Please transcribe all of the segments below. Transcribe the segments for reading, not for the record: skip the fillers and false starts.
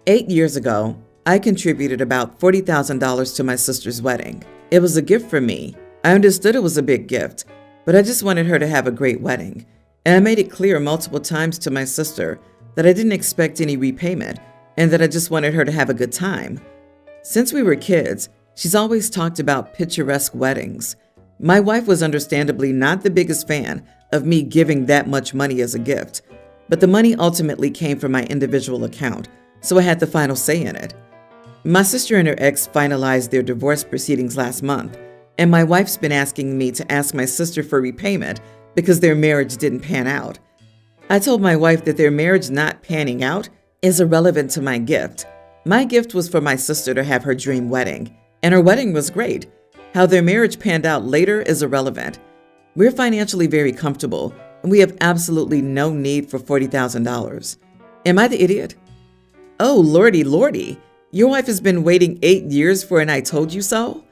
8 years ago, I contributed about $40,000 to my sister's wedding. It was a gift from me. I understood it was a big gift, but I just wanted her to have a great wedding. And I made it clear multiple times to my sister that I didn't expect any repayment and that I just wanted her to have a good time. Since we were kids, she's always talked about picturesque weddings. My wife was understandably not the biggest fan of me giving that much money as a gift, but the money ultimately came from my individual account, so I had the final say in it. My sister and her ex finalized their divorce proceedings last month, and my wife's been asking me to ask my sister for repayment because their marriage didn't pan out. I told my wife that their marriage not panning out is irrelevant to my gift. My gift was for my sister to have her dream wedding, and her wedding was great. How their marriage panned out later is irrelevant. We're financially very comfortable, and we have absolutely no need for $40,000. Am I the idiot? Oh, lordy. Your wife has been waiting 8 years for an I told you so?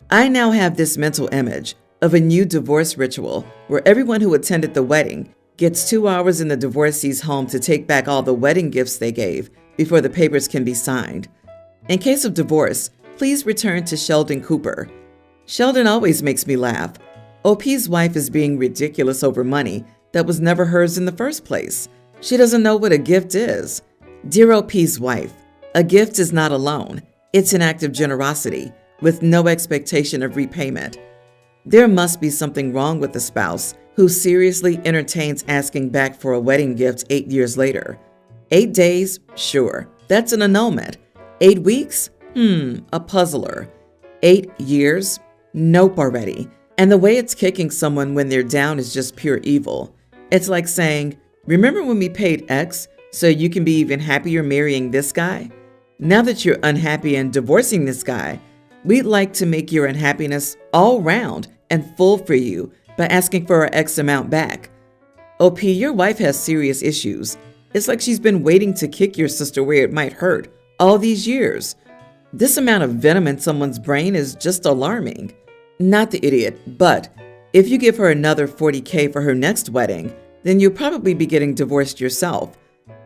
I now have this mental image of a new divorce ritual where everyone who attended the wedding gets 2 hours in the divorcee's home to take back all the wedding gifts they gave before the papers can be signed. In case of divorce, please return to Sheldon Cooper. Sheldon always makes me laugh. OP's wife is being ridiculous over money that was never hers in the first place. She doesn't know what a gift is. Dear OP's wife, a gift is not a loan. It's an act of generosity with no expectation of repayment. There must be something wrong with the spouse who seriously entertains asking back for a wedding gift 8 years later. 8 days? Sure, that's an annulment. 8 weeks? A puzzler. 8 years? Nope already. And the way it's kicking someone when they're down is just pure evil. It's like saying, remember when we paid X so you can be even happier marrying this guy? Now that you're unhappy and divorcing this guy, we'd like to make your unhappiness all round and full for you by asking for our X amount back. OP, your wife has serious issues. It's like she's been waiting to kick your sister where it might hurt all these years. This amount of venom in someone's brain is just alarming. Not the idiot, but if you give her another $40K for her next wedding, then you'll probably be getting divorced yourself.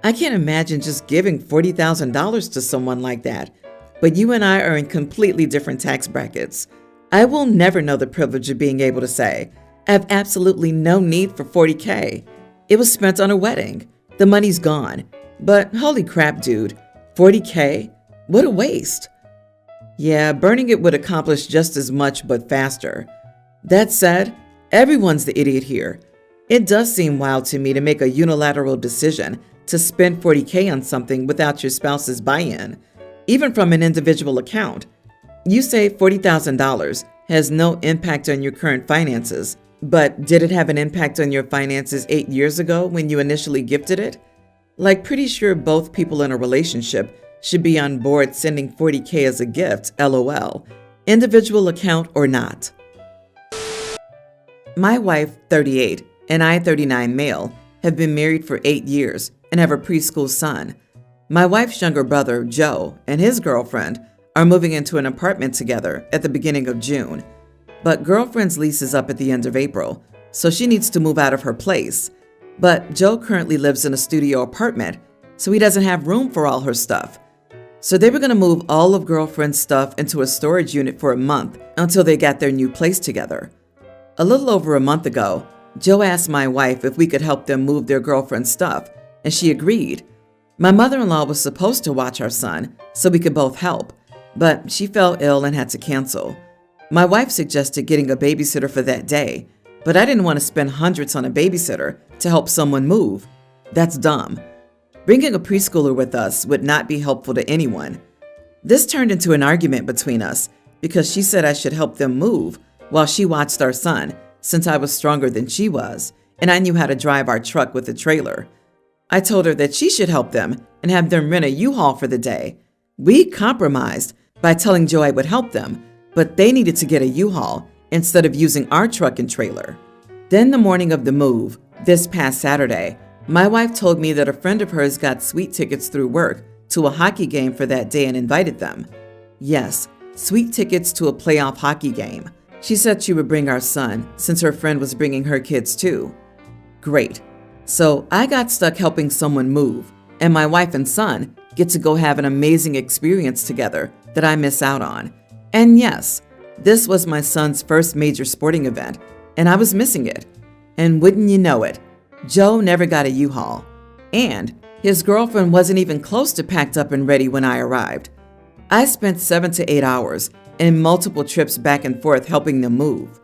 I can't imagine just giving $40,000 to someone like that, but you and I are in completely different tax brackets. I will never know the privilege of being able to say, I have absolutely no need for $40K. It was spent on a wedding. The money's gone. But holy crap, dude, $40K? What a waste. Yeah, burning it would accomplish just as much but faster. That said, everyone's the idiot here. It does seem wild to me to make a unilateral decision to spend $40K on something without your spouse's buy-in, even from an individual account. You say $40,000 has no impact on your current finances, but did it have an impact on your finances 8 years ago when you initially gifted it? Like, pretty sure both people in a relationship should be on board sending $40K as a gift, LOL, individual account or not. My wife, 38, and I, 39 male, have been married for 8 years and have a preschool son. My wife's younger brother, Joe, and his girlfriend are moving into an apartment together at the beginning of June. But girlfriend's lease is up at the end of April, so she needs to move out of her place. But Joe currently lives in a studio apartment, so he doesn't have room for all her stuff. So they were going to move all of girlfriend's stuff into a storage unit for a month until they got their new place together. A little over a month ago, Joe asked my wife if we could help them move their girlfriend's stuff, and she agreed. My mother-in-law was supposed to watch our son so we could both help, but she fell ill and had to cancel. My wife suggested getting a babysitter for that day, but I didn't want to spend hundreds on a babysitter to help someone move. That's dumb. Bringing a preschooler with us would not be helpful to anyone. This turned into an argument between us because she said I should help them move while she watched our son, since I was stronger than she was and I knew how to drive our truck with a trailer. I told her that she should help them and have them rent a U-Haul for the day. We compromised by telling Joe I would help them, but they needed to get a U-Haul instead of using our truck and trailer. Then the morning of the move, this past Saturday, my wife told me that a friend of hers got sweet tickets through work to a hockey game for that day and invited them. Yes, sweet tickets to a playoff hockey game. She said she would bring our son since her friend was bringing her kids too. Great. So I got stuck helping someone move, and my wife and son get to go have an amazing experience together that I miss out on. And yes, this was my son's first major sporting event, and I was missing it. And wouldn't you know it, Joe never got a U-Haul. And his girlfriend wasn't even close to packed up and ready when I arrived. I spent 7 to 8 hours and multiple trips back and forth helping them move.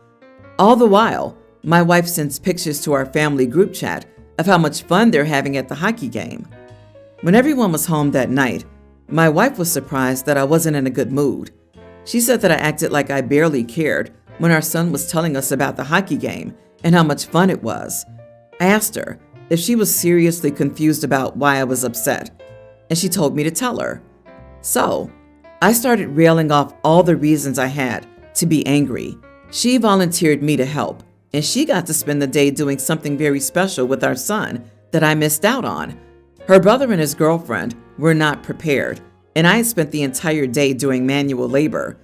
All the while, my wife sends pictures to our family group chat of how much fun they're having at the hockey game. When everyone was home that night, my wife was surprised that I wasn't in a good mood. She said that I acted like I barely cared when our son was telling us about the hockey game and how much fun it was. I asked her if she was seriously confused about why I was upset, and she told me to tell her. So, I started railing off all the reasons I had to be angry. She volunteered me to help, and she got to spend the day doing something very special with our son that I missed out on. Her brother and his girlfriend were not prepared, and I had spent the entire day doing manual labor.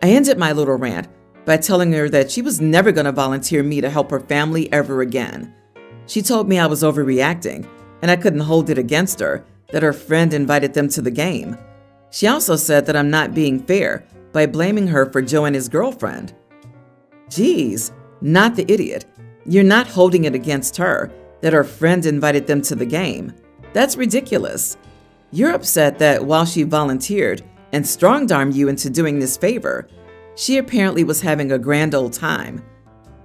I ended my little rant by telling her that she was never going to volunteer me to help her family ever again. She told me I was overreacting, and I couldn't hold it against her that her friend invited them to the game. She also said that I'm not being fair by blaming her for Joe and his girlfriend. Geez, not the idiot. You're not holding it against her that her friend invited them to the game. That's ridiculous. You're upset that while she volunteered and strong-armed you into doing this favor, she apparently was having a grand old time.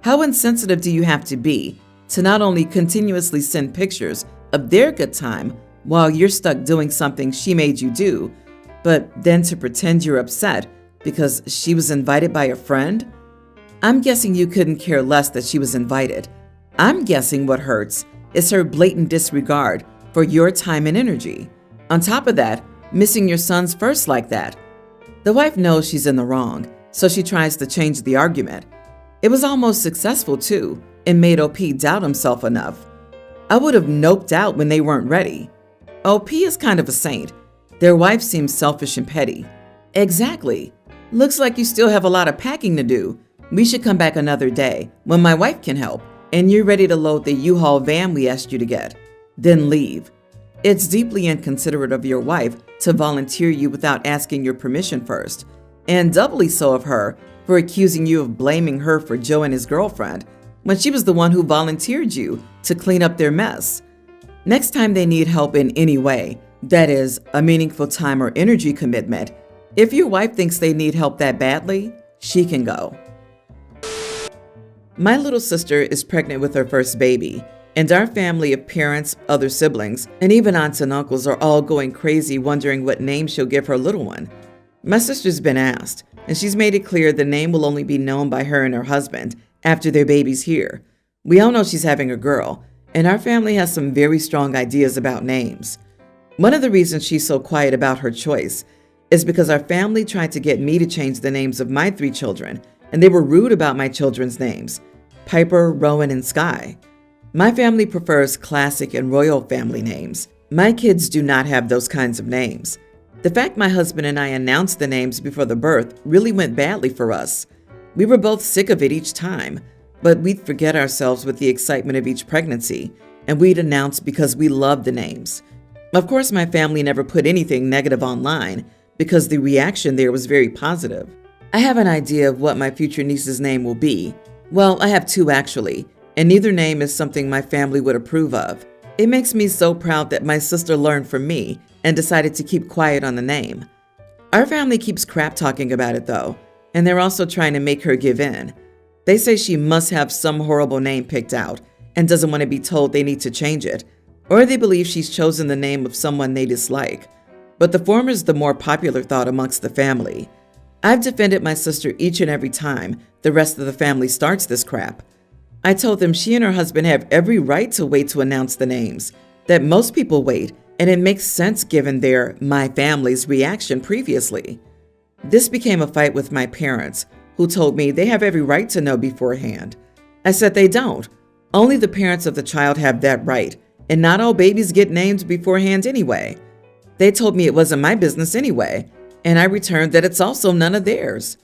How insensitive do you have to be to not only continuously send pictures of their good time while you're stuck doing something she made you do, but then to pretend you're upset because she was invited by a friend? I'm guessing you couldn't care less that she was invited. I'm guessing what hurts is her blatant disregard for your time and energy. On top of that, missing your son's first like that. The wife knows she's in the wrong, so she tries to change the argument. It was almost successful too, and made OP doubt himself enough. I would have noped out when they weren't ready. OP is kind of a saint. Their wife seems selfish and petty. Exactly. Looks like you still have a lot of packing to do. We should come back another day when my wife can help and you're ready to load the U-Haul van we asked you to get. Then leave. It's deeply inconsiderate of your wife to volunteer you without asking your permission first, and doubly so of her for accusing you of blaming her for Joe and his girlfriend when she was the one who volunteered you to clean up their mess. Next time they need help in any way, that is, a meaningful time or energy commitment, if your wife thinks they need help that badly, she can go. My little sister is pregnant with her first baby, and our family of parents, other siblings, and even aunts and uncles are all going crazy wondering what name she'll give her little one. My sister's been asked, and she's made it clear the name will only be known by her and her husband after their baby's here. We all know she's having a girl, and our family has some very strong ideas about names. One of the reasons she's so quiet about her choice is because our family tried to get me to change the names of my 3 children, and they were rude about my children's names, Piper, Rowan, and Sky. My family prefers classic and royal family names. My kids do not have those kinds of names. The fact my husband and I announced the names before the birth really went badly for us. We were both sick of it each time, but we'd forget ourselves with the excitement of each pregnancy, and we'd announce because we loved the names. Of course, my family never put anything negative online because the reaction there was very positive. I have an idea of what my future niece's name will be. Well, I have 2 actually, and neither name is something my family would approve of. It makes me so proud that my sister learned from me and decided to keep quiet on the name. Our family keeps crap talking about it though, and they're also trying to make her give in. They say she must have some horrible name picked out and doesn't want to be told they need to change it, or they believe she's chosen the name of someone they dislike. But the former is the more popular thought amongst the family. I've defended my sister each and every time the rest of the family starts this crap. I told them she and her husband have every right to wait to announce the names, that most people wait, and it makes sense given my family's reaction previously. This became a fight with my parents, who told me they have every right to know beforehand. I said they don't. Only the parents of the child have that right, and not all babies get named beforehand anyway. They told me it wasn't my business anyway, and I returned that it's also none of theirs.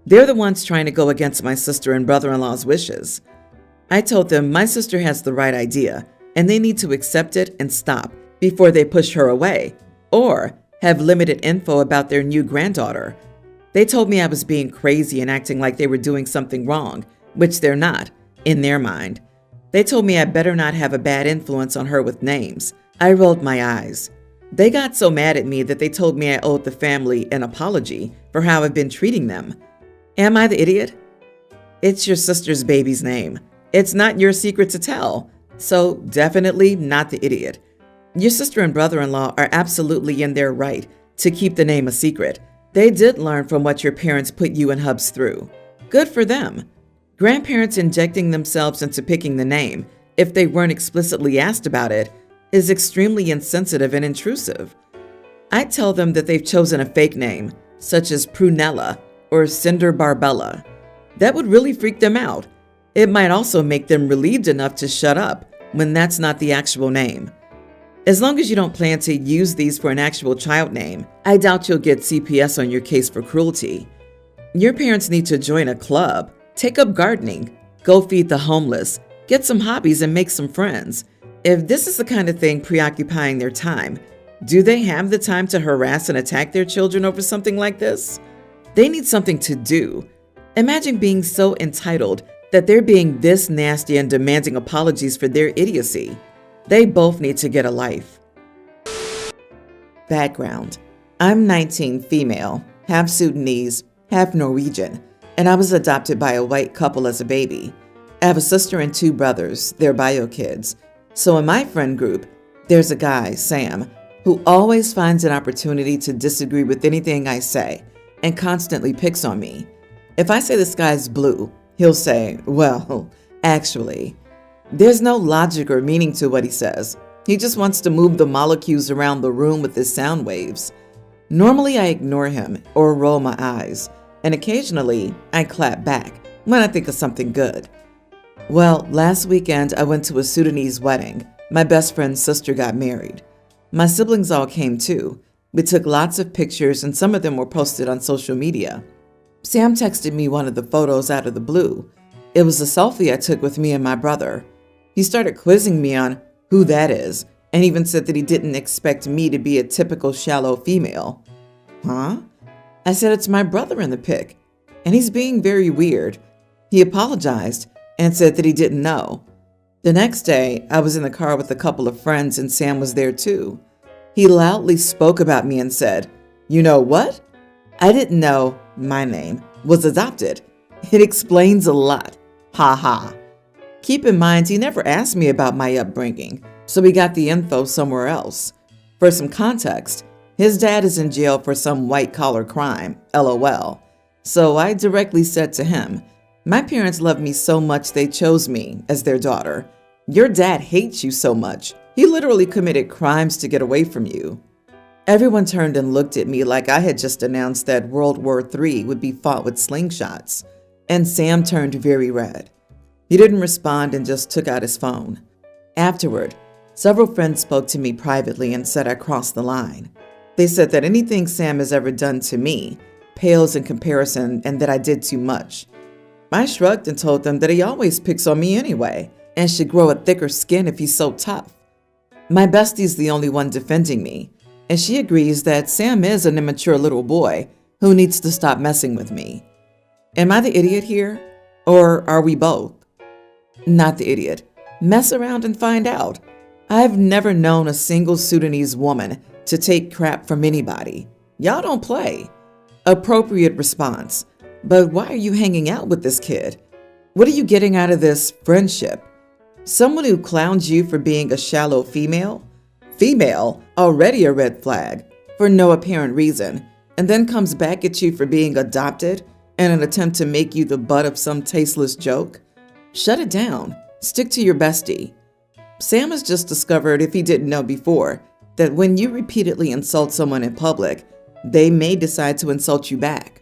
They're the ones trying to go against my sister and brother-in-law's wishes. I told them my sister has the right idea, and they need to accept it and stop before they push her away, or have limited info about their new granddaughter. They told me I was being crazy and acting like they were doing something wrong, which they're not, in their mind. They told me I better not have a bad influence on her with names. I rolled my eyes. They got so mad at me that they told me I owed the family an apology for how I've been treating them. Am I the idiot? It's your sister's baby's name. It's not your secret to tell, so definitely not the idiot. Your sister and brother-in-law are absolutely in their right to keep the name a secret. They did learn from what your parents put you and Hubs through. Good for them. Grandparents injecting themselves into picking the name, if they weren't explicitly asked about it, is extremely insensitive and intrusive. I'd tell them that they've chosen a fake name, such as Prunella or Cinder Barbella. That would really freak them out. It might also make them relieved enough to shut up when that's not the actual name. As long as you don't plan to use these for an actual child name, I doubt you'll get CPS on your case for cruelty. Your parents need to join a club, take up gardening, go feed the homeless, get some hobbies and make some friends. If this is the kind of thing preoccupying their time, do they have the time to harass and attack their children over something like this? They need something to do. Imagine being so entitled that they're being this nasty and demanding apologies for their idiocy. They both need to get a life. Background: I'm 19, female, half Sudanese, half Norwegian, and I was adopted by a white couple as a baby. I have a sister and 2 brothers, they're bio kids. So in my friend group, there's a guy, Sam, who always finds an opportunity to disagree with anything I say and constantly picks on me. If I say the sky's blue, he'll say, well, actually. There's no logic or meaning to what he says. He just wants to move the molecules around the room with his sound waves. Normally I ignore him or roll my eyes, and occasionally I clap back when I think of something good. Well, last weekend I went to a Sudanese wedding. My best friend's sister got married. My siblings all came too. We took lots of pictures and some of them were posted on social media. Sam texted me one of the photos out of the blue. It was a selfie I took with me and my brother. He started quizzing me on who that is and even said that he didn't expect me to be a typical shallow female. Huh? I said it's my brother in the pic, and he's being very weird. He apologized and said that he didn't know. The next day, I was in the car with a couple of friends and Sam was there too. He loudly spoke about me and said, "You know what? I didn't know my name was adopted. It explains a lot. Ha ha." Keep in mind, he never asked me about my upbringing, so we got the info somewhere else. For some context, his dad is in jail for some white-collar crime, LOL. So I directly said to him, "My parents love me so much they chose me as their daughter. Your dad hates you so much. He literally committed crimes to get away from you." Everyone turned and looked at me like I had just announced that World War III would be fought with slingshots, and Sam turned very red. He didn't respond and just took out his phone. Afterward, several friends spoke to me privately and said I crossed the line. They said that anything Sam has ever done to me pales in comparison and that I did too much. I shrugged and told them that he always picks on me anyway and should grow a thicker skin if he's so tough. My bestie's the only one defending me, and she agrees that Sam is an immature little boy who needs to stop messing with me. Am I the idiot here? Or are we both? Not the idiot. Mess around and find out. I've never known a single Sudanese woman to take crap from anybody. Y'all don't play. Appropriate response. But why are you hanging out with this kid? What are you getting out of this friendship? Someone who clowns you for being a shallow female? Female, already a red flag, for no apparent reason, and then comes back at you for being adopted in an attempt to make you the butt of some tasteless joke? Shut it down. Stick to your bestie. Sam has just discovered, if he didn't know before, that when you repeatedly insult someone in public, they may decide to insult you back.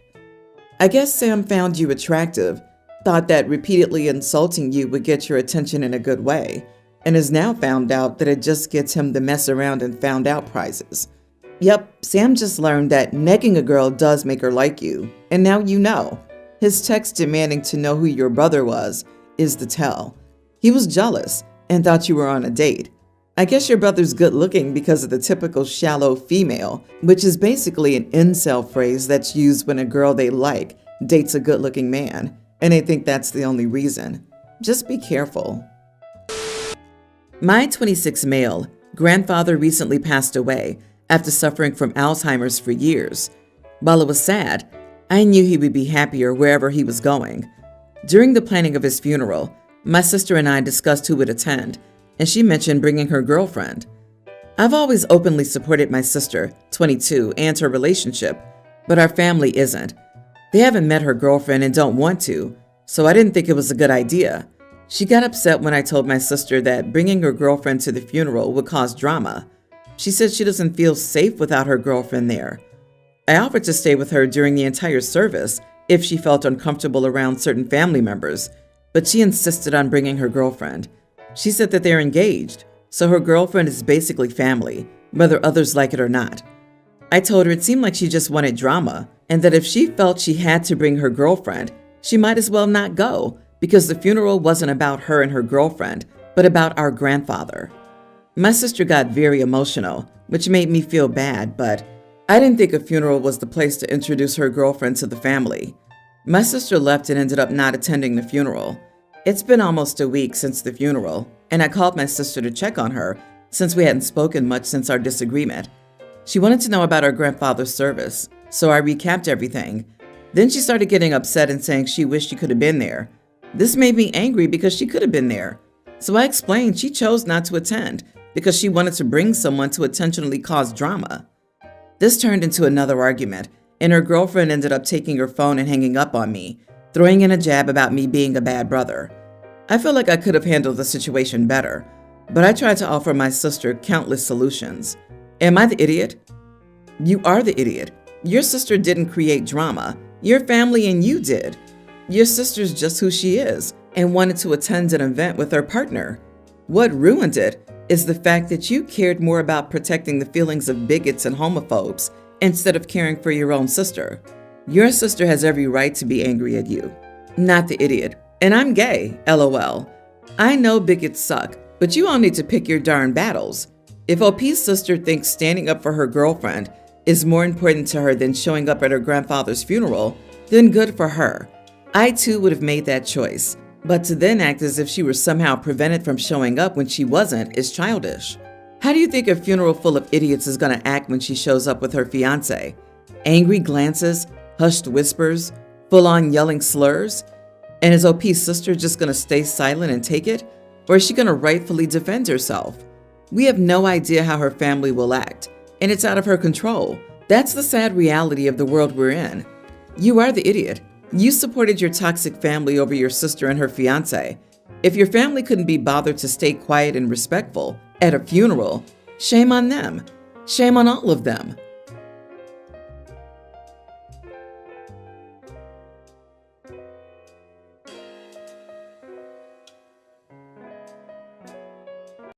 I guess Sam found you attractive, thought that repeatedly insulting you would get your attention in a good way, and has now found out that it just gets him the mess around and found out prizes. Yep, Sam just learned that negging a girl does make her like you, and now you know. His text demanding to know who your brother was is the tell. He was jealous and thought you were on a date. I guess your brother's good looking because of the typical shallow female, which is basically an incel phrase that's used when a girl they like dates a good looking man, and they think that's the only reason. Just be careful. My 26 male grandfather recently passed away after suffering from Alzheimer's for years. While it was sad, I knew he would be happier wherever he was going. During the planning of his funeral, my sister and I discussed who would attend, and she mentioned bringing her girlfriend. I've always openly supported my sister, 22, and her relationship, but our family isn't. They haven't met her girlfriend and don't want to, so I didn't think it was a good idea. She got upset when I told my sister that bringing her girlfriend to the funeral would cause drama. She said she doesn't feel safe without her girlfriend there. I offered to stay with her during the entire service if she felt uncomfortable around certain family members, but she insisted on bringing her girlfriend. She said that they're engaged, so her girlfriend is basically family, whether others like it or not. I told her it seemed like she just wanted drama, and that if she felt she had to bring her girlfriend, she might as well not go, because the funeral wasn't about her and her girlfriend, but about our grandfather. My sister got very emotional, which made me feel bad, but I didn't think a funeral was the place to introduce her girlfriend to the family. My sister left and ended up not attending the funeral. It's been almost a week since the funeral, and I called my sister to check on her since we hadn't spoken much since our disagreement. She wanted to know about our grandfather's service, so I recapped everything. Then she started getting upset and saying she wished she could have been there. This made me angry because she could have been there. So I explained she chose not to attend because she wanted to bring someone to intentionally cause drama. This turned into another argument, and her girlfriend ended up taking her phone and hanging up on me, throwing in a jab about me being a bad brother. I feel like I could have handled the situation better, but I tried to offer my sister countless solutions. Am I the idiot? You are the idiot. Your sister didn't create drama. Your family and you did. Your sister's just who she is and wanted to attend an event with her partner. What ruined it is the fact that you cared more about protecting the feelings of bigots and homophobes instead of caring for your own sister. Your sister has every right to be angry at you, not the idiot. And I'm gay, LOL. I know bigots suck, but you all need to pick your darn battles. If OP's sister thinks standing up for her girlfriend is more important to her than showing up at her grandfather's funeral, then good for her. I too would have made that choice, but to then act as if she were somehow prevented from showing up when she wasn't is childish. How do you think a funeral full of idiots is going to act when she shows up with her fiancé? Angry glances, hushed whispers, full-on yelling slurs? And is OP's sister just going to stay silent and take it? Or is she going to rightfully defend herself? We have no idea how her family will act, and it's out of her control. That's the sad reality of the world we're in. You are the idiot. You supported your toxic family over your sister and her fiancé. If your family couldn't be bothered to stay quiet and respectful at a funeral, shame on them. Shame on all of them.